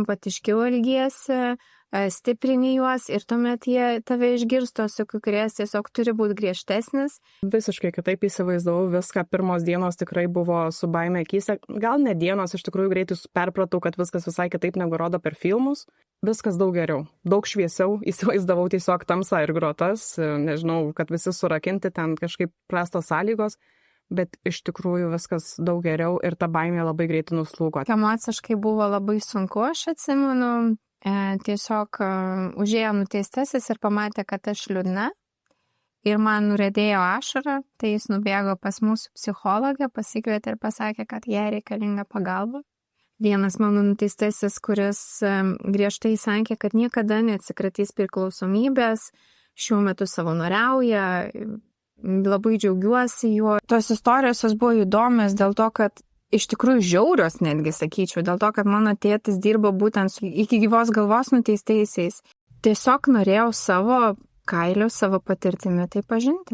empatiškiau elgiesi, stiprini juos ir tuomet jie tave išgirsto, su kai kuriais tiesiog turi būti griežtesnis. Visiškai kitaip įsivaizdavau viską, pirmos dienos tikrai buvo su baime akyse, gal ne dienos, iš tikrųjų greitai perpratau, kad viskas visai kitaip negu rodo per filmus, viskas daug geriau, daug šviesiau, įsivaizdavau tiesiog tamsą ir grotas, nežinau, kad visi surakinti, ten kažkaip prastos sąlygos, bet iš tikrųjų viskas daug geriau ir ta baimė labai greitai nuslūgo. Emociškai buvo labai sunku, aš atsimenu, tiesiog užėjo nuteistasis ir pamatė, kad aš liūdna ir man nuriedėjo ašara, tai jis nubėgo pas mūsų psichologę, pasikvietė ir pasakė, kad jai reikalinga pagalba. Vienas mano nuteistasis, kuris griežtai sakė, kad niekada neatsikratys priklausomybės, šiuo metu savanoriauja, labai džiaugiuosi juo. Tos istorijos buvo įdomios dėl to, kad iš tikrųjų žiaurios netgi sakyčiau, dėl to, kad mano tėtis dirbo būtent su iki gyvos galvos nuteistaisiais. Tiesiog norėjau savo kailiu, savo patirtimi tai pažinti.